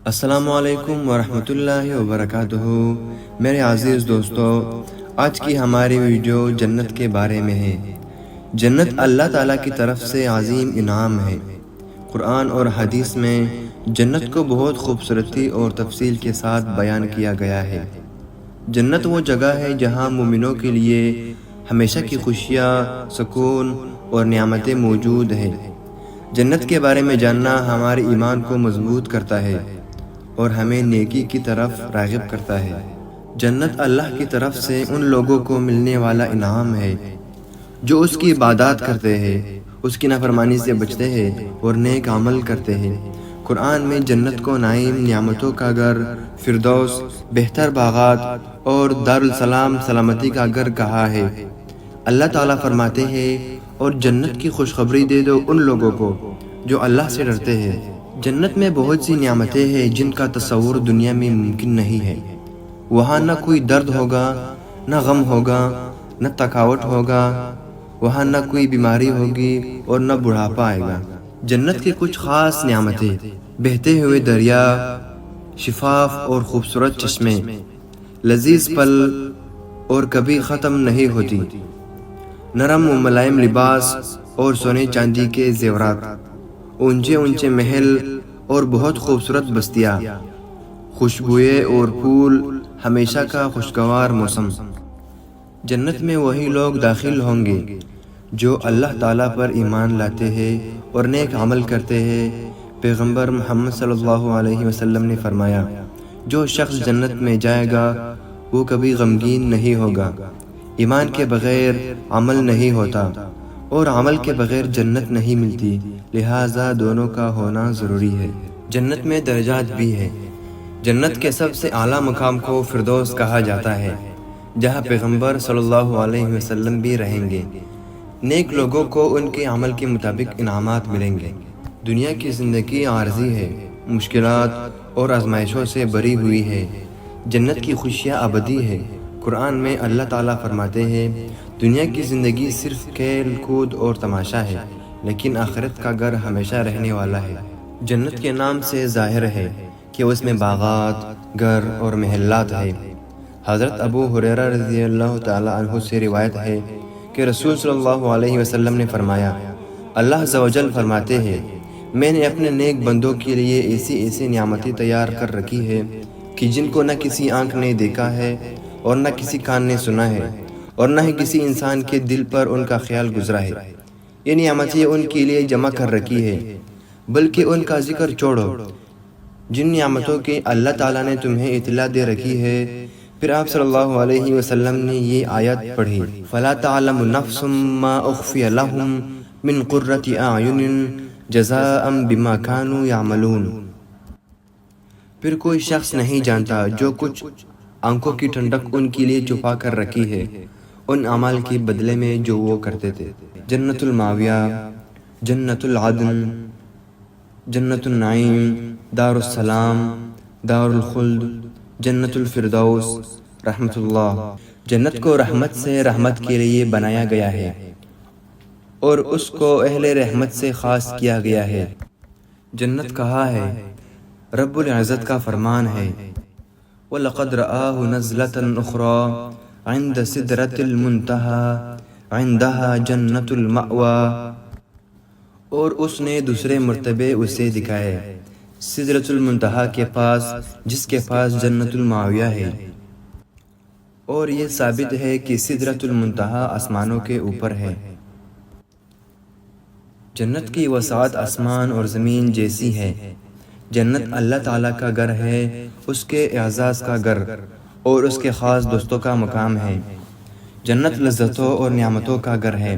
السلام علیکم ورحمۃ اللہ وبرکاتہ۔ میرے عزیز دوستو، آج کی ہماری ویڈیو جنت کے بارے میں ہے۔ جنت اللہ تعالیٰ کی طرف سے عظیم انعام ہے۔ قرآن اور حدیث میں جنت کو بہت خوبصورتی اور تفصیل کے ساتھ بیان کیا گیا ہے۔ جنت وہ جگہ ہے جہاں مومنوں کے لیے ہمیشہ کی خوشیاں، سکون اور نعمتیں موجود ہیں۔ جنت کے بارے میں جاننا ہمارے ایمان کو مضبوط کرتا ہے اور ہمیں نیکی کی طرف راغب کرتا ہے۔ جنت اللہ کی طرف سے ان لوگوں کو ملنے والا انعام ہے جو اس کی عبادات کرتے ہیں، اس کی نافرمانی سے بچتے ہیں اور نیک عمل کرتے ہیں۔ قرآن میں جنت کو نعیم، نعمتوں کا گھر، فردوس، بہتر باغات اور دارالسلام، سلامتی کا گھر کہا ہے۔ اللہ تعالیٰ فرماتے ہیں، اور جنت کی خوشخبری دے دو ان لوگوں کو جو اللہ سے ڈرتے ہیں۔ جنت میں بہت سی نعمتیں ہیں جن کا تصور دنیا میں ممکن نہیں ہے۔ وہاں نہ کوئی درد ہوگا، نہ غم ہوگا، نہ تھکاوٹ ہوگا، وہاں نہ کوئی بیماری ہوگی اور نہ بڑھاپا آئے گا۔ جنت کی کچھ خاص نعمتیں: بہتے ہوئے دریا، شفاف اور خوبصورت چشمے، لذیذ پھل اور کبھی ختم نہیں ہوتی، نرم و ملائم لباس اور سونے چاندی کے زیورات، اونچے اونچے محل اور بہت خوبصورت بستیاں، خوشبوئیں اور پھول، ہمیشہ کا خوشگوار موسم۔ جنت میں وہی لوگ داخل ہوں گے جو اللہ تعالیٰ پر ایمان لاتے ہیں اور نیک عمل کرتے ہیں۔ پیغمبر محمد صلی اللہ علیہ وسلم نے فرمایا، جو شخص جنت میں جائے گا وہ کبھی غمگین نہیں ہوگا۔ ایمان کے بغیر عمل نہیں ہوتا اور عمل کے بغیر جنت نہیں ملتی، لہٰذا دونوں کا ہونا ضروری ہے۔ جنت میں درجات بھی ہیں۔ جنت کے سب سے اعلیٰ مقام کو فردوس کہا جاتا ہے، جہاں پیغمبر صلی اللہ علیہ وسلم بھی رہیں گے۔ نیک لوگوں کو ان کے عمل کے مطابق انعامات ملیں گے۔ دنیا کی زندگی عارضی ہے، مشکلات اور آزمائشوں سے بھری ہوئی ہے۔ جنت کی خوشیاں ابدی ہے۔ قرآن میں اللہ تعالیٰ فرماتے ہیں، دنیا کی زندگی صرف کھیل کود اور تماشا ہے، لیکن آخرت کا گھر ہمیشہ رہنے والا ہے۔ جنت کے نام سے ظاہر ہے کہ اس میں باغات، گھر اور محلات ہیں۔ حضرت ابو ہریرہ رضی اللہ تعالیٰ عنہ سے روایت ہے کہ رسول صلی اللہ علیہ وسلم نے فرمایا، اللہ عز و جل فرماتے ہیں، میں نے اپنے نیک بندوں کے لیے ایسی نعمتیں تیار کر رکھی ہے کہ جن کو نہ کسی آنکھ نے دیکھا ہے اور نہ کسی کان نے سنا ہے اور نہ ہی کسی انسان کے دل پر ان کا خیال گزرا ہے۔ یہ نعمتیں ان کے لیے جمع کر رکھی ہے، بلکہ ان کا ذکر چھوڑو جن نعمتوں کی اللہ تعالیٰ نے تمہیں اطلاع دے رکھی ہے۔ پھر آپ صلی اللہ علیہ وسلم نے یہ آیت پڑھی، فَلَا تَعْلَمُ نَفْسٌ مَّا أُخْفِيَ لَهُم مِّن قُرَّةِ أَعْيُنٍ جَزَاءً بِمَا كَانُوا يَعْمَلُونَ۔ پھر کوئی شخص نہیں جانتا جو کچھ آنکھوں کی ٹھنڈک ان کے لیے چھپا کر رکھی ہے، ان اعمال کے بدلے میں جو وہ کرتے تھے۔ جنت الماویہ، جنت العدن، جنت النعیم، دار السلام، دار الخلد، جنت الفردوس، رحمت اللہ۔ جنت کو رحمت سے رحمت کے لیے بنایا گیا ہے اور اس کو اہل رحمت سے خاص کیا گیا ہے۔ جنت کہاں ہے؟ رب العزت کا فرمان ہے، وَلَقَدْ رَآهُ نَزْلَةً أُخْرَى عِنْدَ سِدْرَةِ الْمُنتَهَى عِنْدَهَا جَنَّةُ الْمَأْوَى، اور اس نے دوسرے مرتبے اسے دکھایا سدرۃ المنتہا کے پاس، جس کے پاس جنت الماویہ ہے۔ اور یہ ثابت ہے کہ سدرۃ المنتہا آسمانوں کے اوپر ہے۔ جنت کی وسعت آسمان اور زمین جیسی ہے۔ جنت اللہ تعالیٰ کا گھر ہے، اس کے اعزاز کا گھر اور اس کے خاص دوستوں کا مقام ہے۔ جنت لذتوں اور نعمتوں کا گھر ہے،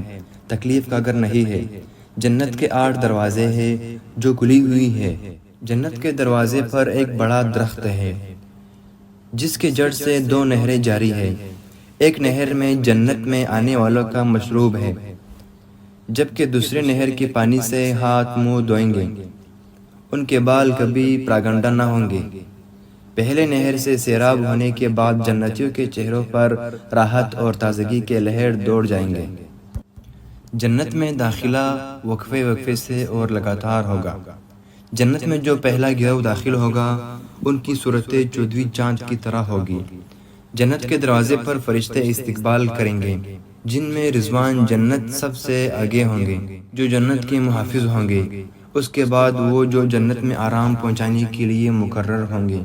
تکلیف کا گھر نہیں ہے۔ جنت کے 8 دروازے ہیں جو کھلی ہوئی ہے۔ جنت کے دروازے پر ایک بڑا درخت ہے جس کے جڑ سے 2 نہریں جاری ہیں۔ ایک نہر میں جنت میں آنے والوں کا مشروب ہے، جبکہ دوسرے نہر کے پانی سے ہاتھ منہ دھوئیں گے، ان کے بال کبھی پراگنڈا نہ ہوں گے۔ پہلے نہر سے سیراب ہونے کے بعد جنتیوں کے چہروں پر راحت اور تازگی کے لہر دوڑ جائیں گے۔ جنت میں داخلہ وقفے سے اور لگاتار ہوگا۔ جنت میں جو پہلا گروہ داخل ہوگا ان کی صورتیں 14ویں چاند کی طرح ہوگی۔ جنت کے دروازے پر فرشتے استقبال کریں گے، جن میں رضوان جنت سب سے آگے ہوں گے، جو جنت کے محافظ ہوں گے۔ اس کے بعد وہ جو جنت میں آرام پہنچانے کے لیے مقرر ہوں گے۔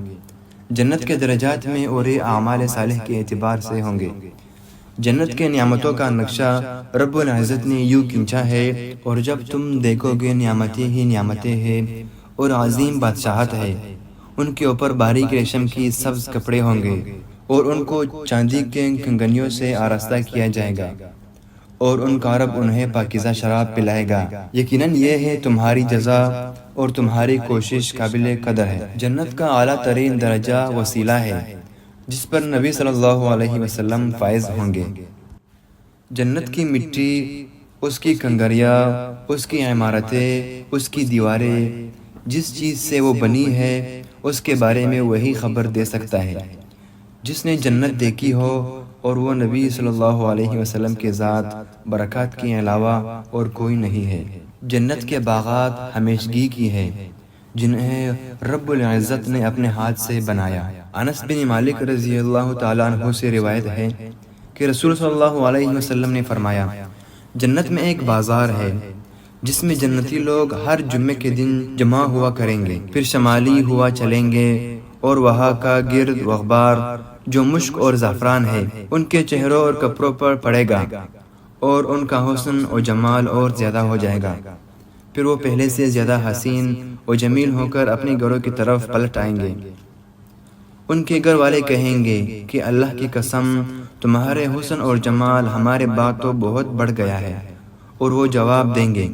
جنت کے درجات میں اور اعمال صالح کے اعتبار سے ہوں گے۔ جنت کے نعمتوں کا نقشہ رب العزت نے یوں کھینچا ہے، اور جب تم دیکھو گے نعمتیں ہی نعمتیں ہیں اور عظیم بادشاہت ہے۔ ان کے اوپر باریک ریشم کی سبز کپڑے ہوں گے، اور ان کو چاندی کے کنگنیوں سے آراستہ کیا جائے گا، اور ان کا رب انہیں پاکیزہ شراب پلائے گا۔ یقیناً یہ ہے تمہاری جزا اور تمہاری کوشش قابل قدر ہے۔ جنت کا اعلیٰ ترین درجہ وسیلہ ہے، جس پر نبی صلی اللہ علیہ وسلم فائز ہوں گے۔ جنت کی مٹی، اس کی کنگریاں، اس کی عمارتیں، اس کی دیواریں، جس چیز سے وہ بنی ہے اس کے بارے میں وہی خبر دے سکتا ہے جس نے جنت دیکھی ہو، اور وہ نبی صلی اللہ علیہ وسلم کے ذات برکات کے علاوہ اور کوئی نہیں ہے۔ جنت کے باغات ہمیشگی کی ہے، جنہیں رب العزت نے اپنے ہاتھ سے بنایا۔ انس بن مالک رضی اللہ تعالیٰ عنہ سے روایت ہے کہ رسول صلی اللہ علیہ وسلم نے فرمایا، جنت میں ایک بازار ہے جس میں جنتی لوگ ہر جمعے کے دن جمع ہوا کریں گے، پھر شمالی ہوا چلیں گے، اور وہاں کا گرد غبار جو مشک اور زعفران ہے ان کے چہروں اور کپڑوں پر پڑے گا، اور ان کا حسن و جمال اور زیادہ ہو جائے گا۔ پھر وہ پہلے سے زیادہ حسین و جمیل ہو کر اپنے گھروں کی طرف پلٹ آئیں گے۔ ان کے گھر والے کہیں گے کہ اللہ کی قسم، تمہارے حسن اور جمال ہمارے بعد تو بہت بڑھ گیا ہے، اور وہ جواب دیں گے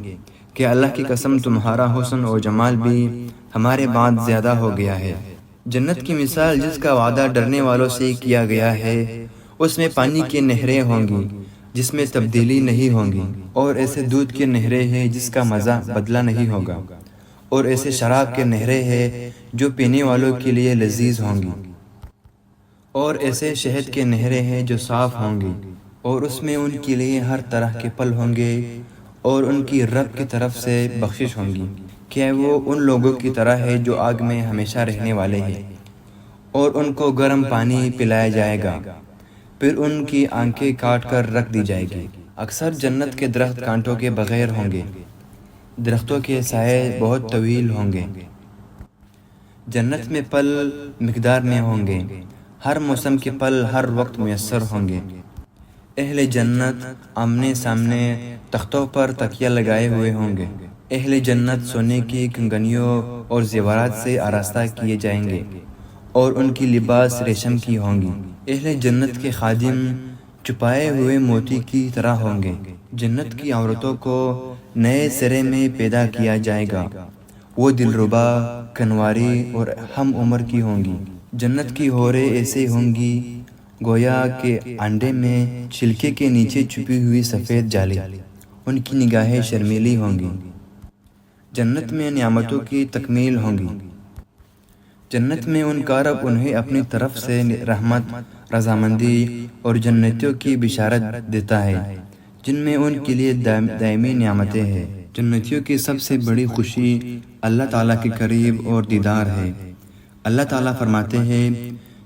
کہ اللہ کی قسم، تمہارا حسن اور جمال بھی ہمارے بعد زیادہ ہو گیا ہے۔ جنت کی مثال جس کا وعدہ ڈرنے والوں سے کیا گیا ہے، اس میں پانی کی نہریں ہوں گی جس میں تبدیلی نہیں ہوں گی، اور ایسے دودھ کی نہریں ہیں جس کا مزہ بدلہ نہیں ہوگا، اور ایسے شراب کے نہریں ہیں جو پینے والوں کے لیے لذیذ ہوں گی، اور ایسے شہد کے نہریں ہیں جو صاف ہوں گی، اور اس میں ان کے لیے ہر طرح کے پھل ہوں گے، اور ان کی رب کی طرف سے بخشش ہوں گی کہ وہ ان لوگوں کی طرح ہے جو آگ میں ہمیشہ رہنے والے ہیں، اور ان کو گرم پانی پلایا جائے گا، پھر ان کی آنکھیں کاٹ کر رکھ دی جائے گی۔ اکثر جنت کے درخت کانٹوں کے بغیر ہوں گے، درختوں کے سائے بہت طویل ہوں گے۔ جنت میں پھل مقدار میں ہوں گے، ہر موسم کے پھل ہر وقت میسر ہوں گے۔ اہل جنت آمنے سامنے تختوں پر تکیہ لگائے ہوئے ہوں گے۔ اہل جنت سونے کی کنگنیوں اور زیورات سے آراستہ کیے جائیں گے، اور ان کی لباس ریشم کی ہوں گی۔ اہل جنت کے خادم چھپائے ہوئے موتی کی طرح ہوں گے۔ جنت کی عورتوں کو نئے سرے میں پیدا کیا جائے گا، وہ دلربا، کنواری اور ہم عمر کی ہوں گی۔ جنت کی حوریں ایسے ہوں گی گویا کہ انڈے میں چھلکے کے نیچے چھپی ہوئی سفید جالی، ان کی نگاہیں شرمیلی ہوں گی۔ جنت میں نعمتوں کی تکمیل ہوں گی۔ جنت میں ان کا رب انہیں اپنی طرف سے رحمت، رضامندی اور جنتیوں کی بشارت دیتا ہے، جن میں ان کے لیے دائمی نعمتیں ہیں۔ جنتیوں کی سب سے بڑی خوشی اللہ تعالیٰ کے قریب اور دیدار ہے۔ اللہ تعالیٰ فرماتے ہیں،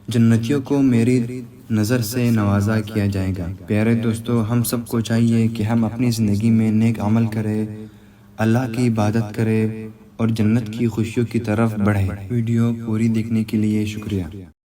جنتیوں کو میری نظر سے نوازا کیا جائے گا۔ پیارے دوستو، ہم سب کو چاہیے کہ ہم اپنی زندگی میں نیک عمل کریں، اللہ کی عبادت کریں اور جنت کی خوشیوں کی طرف بڑھیں۔ ویڈیو پوری دیکھنے کے لیے شکریہ۔